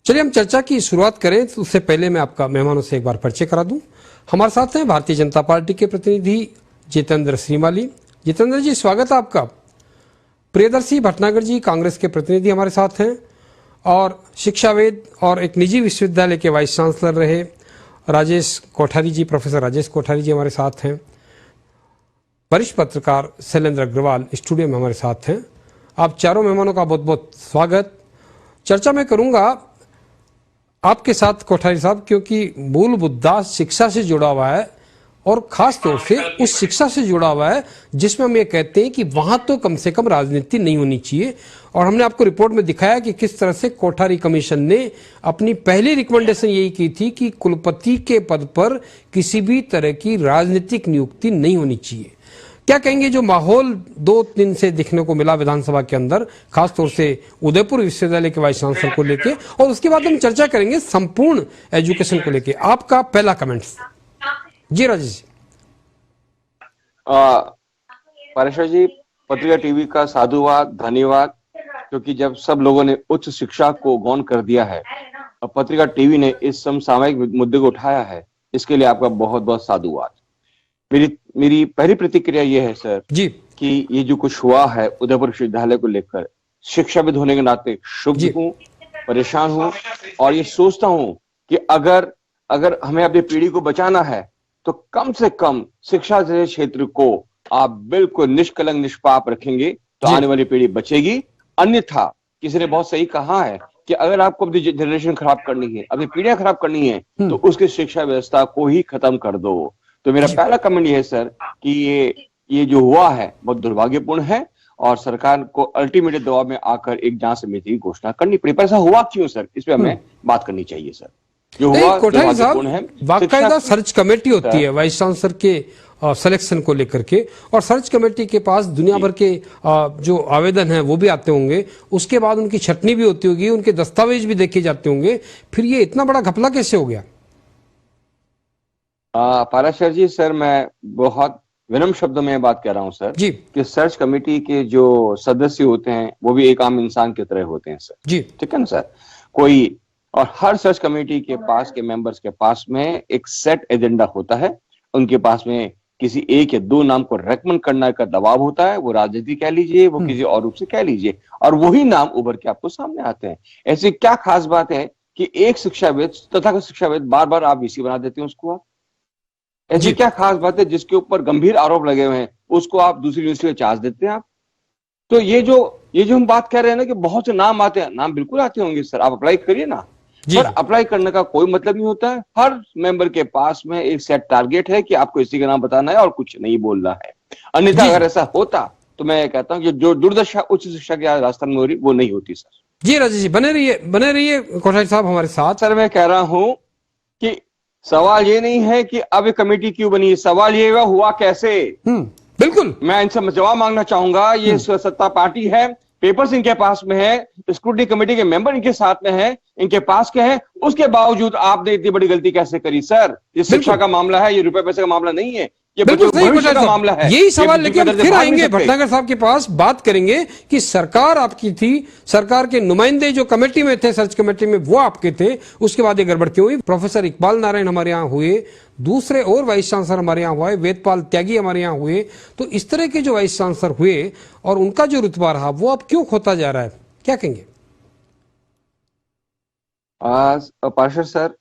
चलिए हम चर्चा की शुरुआत करें तो उससे पहले मैं आपका मेहमानों से एक बार परिचय करा दूं। हमारे साथ हैं भारतीय जनता पार्टी के प्रतिनिधि जितेंद्र श्रीमाली। जितेंद्र जी, स्वागत है आपका। प्रियदर्शी भटनागर जी कांग्रेस के प्रतिनिधि हमारे साथ हैं और शिक्षावेद और एक निजी विश्वविद्यालय के वाइस चांसलर रहे राजेश कोठारी जी, प्रोफेसर राजेश कोठारी जी हमारे साथ हैं। वरिष्ठ पत्रकार शैलेंद्र अग्रवाल स्टूडियो में हमारे साथ हैं। आप चारों मेहमानों का बहुत बहुत स्वागत। चर्चा में करूंगा आपके साथ कोठारी साहब, क्योंकि मूल मुद्दा शिक्षा से जुड़ा हुआ है और खास तौर से उस शिक्षा से जुड़ा हुआ है जिसमें हम ये कहते हैं कि वहां तो कम से कम राजनीति नहीं होनी चाहिए। और हमने आपको रिपोर्ट में दिखाया कि किस तरह से कोठारी कमीशन ने अपनी पहली रिकमेंडेशन यही की थी कि कुलपति के पद पर किसी भी तरह की राजनीतिक नियुक्ति नहीं होनी चाहिए। क्या कहेंगे जो माहौल 2 दिन से दिखने को मिला विधानसभा के अंदर, खासतौर से उदयपुर विश्वविद्यालय के वाइस चांसलर को लेके, और उसके बाद हम चर्चा करेंगे संपूर्ण एजुकेशन को लेके। आपका पहला कमेंट्स जी राजेश जी। पारेश्वर जी, पत्रिका टीवी का साधुवाद, धन्यवाद, क्योंकि जब सब लोगों ने उच्च शिक्षा को गौण कर दिया है और पत्रिका टीवी ने इस समसामयिक मुद्दे को उठाया है, इसके लिए आपका बहुत बहुत साधुवाद। मेरी पहली प्रतिक्रिया यह है सर जी कि ये जो कुछ हुआ है उदयपुर विश्वविद्यालय को लेकर, शिक्षाविद होने के नाते क्षुब्ध हूँ, परेशान हूँ और ये सोचता हूँ कि अगर हमें अपनी पीढ़ी को बचाना है तो कम से कम शिक्षा जैसे क्षेत्र को आप बिल्कुल निष्कलंक निष्पाप रखेंगे तो आने वाली पीढ़ी बचेगी। अन्यथा किसी ने बहुत सही कहा है कि अगर आपको अपनी जनरेशन खराब करनी है, अपनी पीढ़ियां खराब करनी है, तो उसकी शिक्षा व्यवस्था को ही खत्म कर दो। तो मेरा पहला कमेंट ये है सर कि ये जो हुआ है बहुत दुर्भाग्यपूर्ण है और सरकार को अल्टीमेट दबाव में आकर एक जांच समिति की घोषणा करनी पड़ी। पर ऐसा हुआ क्यों सर, इस पे हमें बात करनी चाहिए सर। जो हुआ दुर्भाग्यपूर्ण है। बाकायदा सर्च कमेटी होती है वाइस चांसलर के सिलेक्शन को लेकर के, और सर्च कमेटी के पास दुनिया भर के जो आवेदन है वो भी आते होंगे, उसके बाद उनकी छटनी भी होती होगी, उनके दस्तावेज भी देखे जाते होंगे। फिर ये इतना बड़ा घपला कैसे हो गया? पाराशर जी, सर मैं बहुत विनम्र शब्दों में बात कर रहा हूं सर जी कि सर्च कमेटी के जो सदस्य होते हैं वो भी एक आम इंसान की तरह होते हैं सर जी, ठीक है ना सर। कोई और हर सर्च कमेटी के पास के मेंबर्स के पास में एक सेट एजेंडा होता है। उनके पास में किसी एक या 2 नाम को रेकमेंड करने का दबाव होता है, वो राजनीति कह लीजिए, वो किसी और रूप से कह लीजिए, और वही नाम उभर के आपको सामने आते हैं। ऐसी क्या खास बात है कि एक शिक्षाविद तथा शिक्षाविद बार बार आप वीसी बना देते हैं उसको? आप ऐसी क्या खास बात है जिसके ऊपर गंभीर आरोप लगे हुए हैं उसको आप दूसरी यूनिवर्सिटी में चार्ज देते हैं आप? तो ये जो हम बात कर रहे हैं ना कि बहुत से नाम आते हैं, नाम बिल्कुल आते होंगे सर, आप अप्लाई करिए ना, पर अप्लाई करने का कोई मतलब नहीं होता है। हर मेंबर के पास में एक सेट टारगेट है कि आपको इसी का नाम बताना है और कुछ नहीं बोलना है। अन्यथा अगर ऐसा होता तो मैं कहता हूँ कि जो दुर्दशा उच्च शिक्षा की आज राजस्थान में हो रही वो नहीं होती सर। जी राजेश जी, बने रहिए कोठारी साहब हमारे साथ। सर मैं कह रहा हूं कि सवाल ये नहीं है कि अब ये कमेटी क्यों बनी, सवाल ये हुआ कैसे। बिल्कुल, मैं इनसे जवाब मांगना चाहूंगा। ये सत्ता पार्टी है, पेपर्स इनके पास में है, स्क्रूटनी कमेटी के मेंबर इनके साथ में है, इनके पास के हैं, उसके बावजूद आपने इतनी बड़ी गलती कैसे करी सर? ये शिक्षा का मामला है, ये रुपए पैसे का मामला नहीं है, ये भविष्य का मामला है। यही सवाल लेके हम फिर आएंगे भटनागर साहब के पास, बात करेंगे कि सरकार आपकी थी, सरकार के नुमाइंदे जो कमेटी में थे, सर्च कमेटी में, वो आपके थे, उसके बाद ये गड़बड़ क्यों हुई? प्रोफेसर इकबाल नारायण हमारे यहाँ हुए, दूसरे और वाइस चांसलर हमारे यहाँ हुए, वेदपाल त्यागी हमारे यहाँ हुए। तो इस तरह के जो वाइस चांसलर हुए और उनका जो रुतबा रहा वो अब क्यों खोता जा रहा है, क्या कहेंगे? पार्षद सर,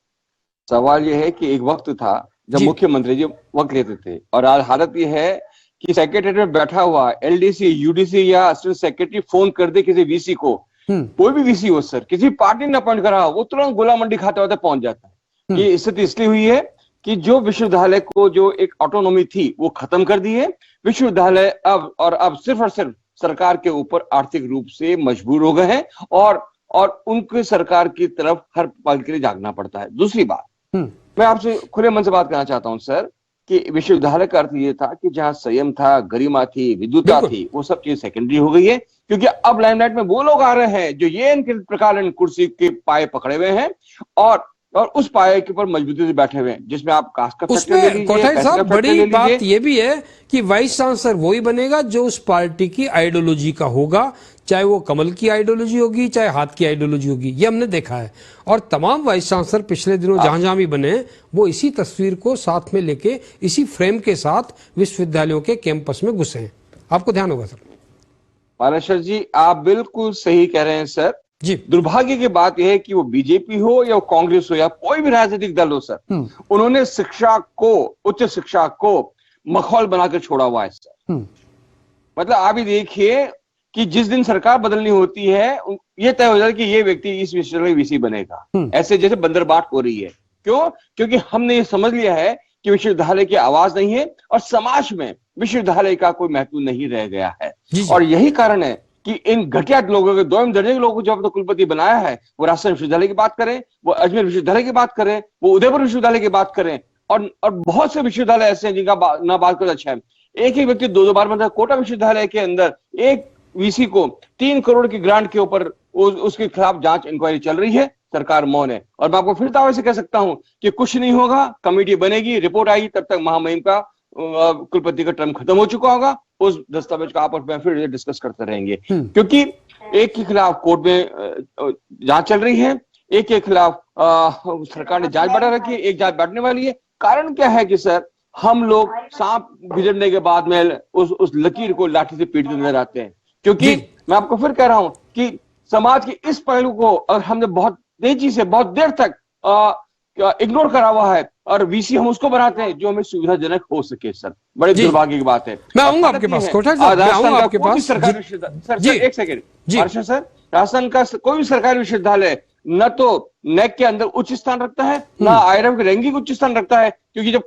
सवाल यह है कि एक वक्त था जब मुख्यमंत्री जी वक्त लेते थे और आज हालत यह है कि सेक्रेटरी में बैठा हुआ एलडीसी, यूडीसी या असिस्टेंट सेक्रेटरी फोन कर दे किसी वीसी को, कोई भी वीसी हो सर, किसी पार्टी ने अपॉइंट करा वो तुरंत गोला मंडी खाते होते पहुंच जाता है। ये स्थिति इसलिए हुई है कि जो विश्वविद्यालय को जो एक ऑटोनॉमी थी वो खत्म कर दी है। विश्वविद्यालय अब सिर्फ और सिर्फ सरकार के ऊपर आर्थिक रूप से मजबूर हो गए हैं और उनके सरकार की तरफ हर पल के लिए जागना पड़ता है। दूसरी बात, मैं आपसे खुले मन से बात करना चाहता हूं सर कि विश्वविद्यालय का अर्थ ये था कि जहां संयम था, गरिमा थी, विद्वता थी, वो सब चीज सेकेंडरी हो गई है, क्योंकि अब लाइमलाइट में वो लोग आ रहे हैं जो ये इनके प्रकार कुर्सी के पाए पकड़े हुए हैं और और उस पाए के ऊपर मजबूती से बैठे हुए हैं, जिसमें आप कास्ट का फैक्टर ले उसमें लीजिए, कोठारी पैसे का साहब फैक्टर ले बड़ी लीजिए। बात यह भी है कि वाइस चांसलर वही बनेगा जो उस पार्टी की आइडियोलॉजी का होगा, चाहे वो कमल की आइडियोलॉजी होगी, चाहे हाथ की आइडियोलॉजी होगी। ये हमने देखा है और तमाम वाइस चांसलर पिछले दिनों जहां जहां भी बने वो इसी तस्वीर को साथ में लेके, इसी फ्रेम के साथ विश्वविद्यालयों के कैंपस में घुसे हैं। आपको ध्यान होगा सर। पाराशर जी, आप बिल्कुल सही कह रहे हैं सर जी। दुर्भाग्य की बात यह है कि वो बीजेपी हो या कांग्रेस हो या कोई भी राजनीतिक दल हो सर, उन्होंने शिक्षा को, उच्च शिक्षा को मखौल बनाकर छोड़ा हुआ है सर। मतलब आप ही देखिए कि जिस दिन सरकार बदलनी होती है ये तय हो जाता है कि ये व्यक्ति इस विश्वविद्यालय वीसी बनेगा। ऐसे जैसे बंदरबाट हो रही है। क्यों? क्योंकि हमने ये समझ लिया है कि विश्वविद्यालय की आवाज नहीं है और समाज में विश्वविद्यालय का कोई महत्व नहीं रह गया है। और यही कारण है कि इन घटिया लोगों के, दोयम दर्जे के लोगों को जो अब तो कुलपति बनाया है, वो राजस्थान विश्वविद्यालय की बात करें, वो अजमेर विश्वविद्यालय की बात करें, वो उदयपुर विश्वविद्यालय की बात करें, और बहुत से विश्वविद्यालय ऐसे हैं जिनका ना बात करो अच्छा है। एक ही व्यक्ति दो बार मतलब कोटा विश्वविद्यालय के अंदर एक वीसी को 3 करोड़ की ग्रांट के ऊपर उसके खिलाफ जांच इंक्वायरी चल रही है, सरकार मौन है। और मैं आपको फिर दावे से कह सकता हूं कि कुछ नहीं होगा, कमेटी बनेगी, रिपोर्ट आएगी, तब तक महामहिम का कुलपति का टर्म खत्म हो चुका होगा। उस दस्तावेज का आपस में फिर डिस्कस करते रहेंगे, क्योंकि एक के खिलाफ कोर्ट में जांच चल रही है, एक के खिलाफ सरकार ने जांच बढ़ा रखी है, एक जांच बढ़ने वाली है। कारण क्या है कि सर हम लोग सांप गुजरने के बाद में उस लकीर को लाठी से पीटते नजर आते हैं। क्योंकि मैं आपको फिर कह रहा हूं कि समाज के इस पहलू को अगर हमने बहुत तेजी से बहुत देर तक इग्नोर करा हुआ है और वीसी हम उसको बनाते हैं जो हमें सुविधाजनक हो सके सर। बड़े दुर्भाग्य की बात है। मैं आऊंगा आपके पास कोठारी साहब, मैं आऊंगा आपके पास। सरकारी विश्वविद्यालय, एक सेकेंड सर, राजस्थान का कोई भी सरकारी विश्वविद्यालय न तो नेक के अंदर उच्च स्थान रखता है, ना आईआईएम के रैंकिंग उच्च स्थान रखता है, क्योंकि जब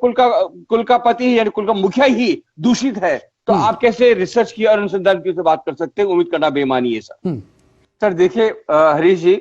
कुल का पति यानी कुल का मुखिया ही दूषित है तो आप कैसे रिसर्च की और अनुसंधान की बात कर सकते हैं? उम्मीद करना बेईमानी है सर। सर देखिए हरीश जी,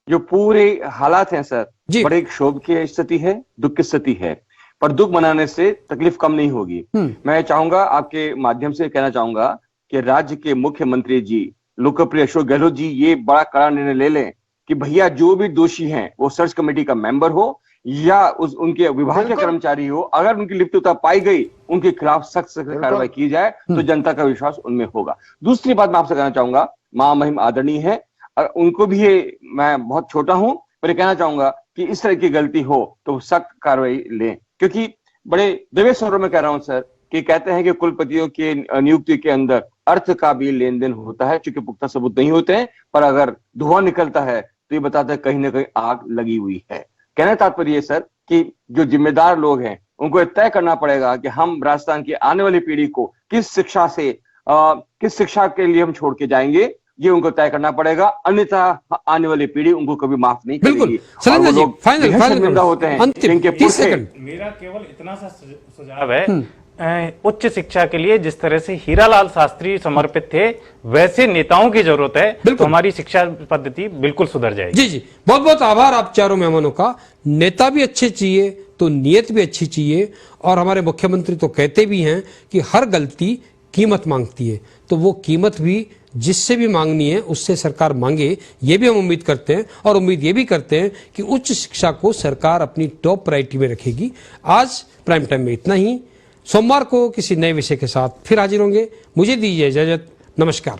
जो पूरे हालात हैं सर, बड़े क्षोभ की स्थिति है, दुख की स्थिति है, पर दुख मनाने से तकलीफ कम नहीं होगी। मैं चाहूंगा, आपके माध्यम से कहना चाहूंगा कि राज्य के मुख्यमंत्री जी लोकप्रिय अशोक गहलोत जी ये बड़ा कड़ा निर्णय ले लें कि भैया जो भी दोषी हैं वो सर्च कमेटी का मेंबर हो या उनके विभाग के कर्मचारी हो, अगर उनकी लिप्तता पाई गई उनके खिलाफ सख्त कार्रवाई की जाए तो जनता का विश्वास उनमें होगा। दूसरी बात मैं आपसे कहना चाहूंगा, महामहिम आदरणीय है, उनको भी ये, मैं बहुत छोटा हूं पर कहना चाहूंगा कि इस तरह की गलती हो तो सख्त कार्रवाई लें। क्योंकि बड़े दबे स्वरों में कह रहा हूं सर कि कहते हैं कि कुलपतियों के नियुक्ति के अंदर अर्थ का भी लेन देन होता है, क्योंकि पुख्ता सबूत नहीं होते हैं, पर अगर धुआं निकलता है तो ये बताता है कहीं ना कहीं आग लगी हुई है। कहने तात्पर्य ये सर कि जो जिम्मेदार लोग हैं उनको तय करना पड़ेगा कि हम राजस्थान की आने वाली पीढ़ी को किस शिक्षा के लिए हम छोड़ के जाएंगे, ये उनको तय करना पड़ेगा, अन्यथा आने वाली पीढ़ी उनको कभी माफ नहीं करेगी। फाइनल होते हैं इनके पुरखे। मेरा केवल इतना सा सुझाव है, उच्च शिक्षा के लिए जिस तरह से हीरालाल शास्त्री समर्पित थे वैसे नेताओं की जरूरत है, तो हमारी शिक्षा पद्धति बिल्कुल सुधर जाएगी। जी जी, बहुत बहुत आभार आप चारों मेहमानों का। नेता भी अच्छे चाहिए तो नीयत भी अच्छी चाहिए, और हमारे मुख्यमंत्री तो कहते भी हैं कि हर गलती कीमत मांगती है, तो वो कीमत भी जिससे भी मांगनी है उससे सरकार मांगे, ये भी हम उम्मीद करते हैं। और उम्मीद ये भी करते हैं कि उच्च शिक्षा को सरकार अपनी टॉप प्रायोरिटी में रखेगी। आज प्राइम टाइम में इतना ही। सोमवार को किसी नए विषय के साथ फिर हाजिर होंगे। मुझे दीजिए इजाजत। नमस्कार।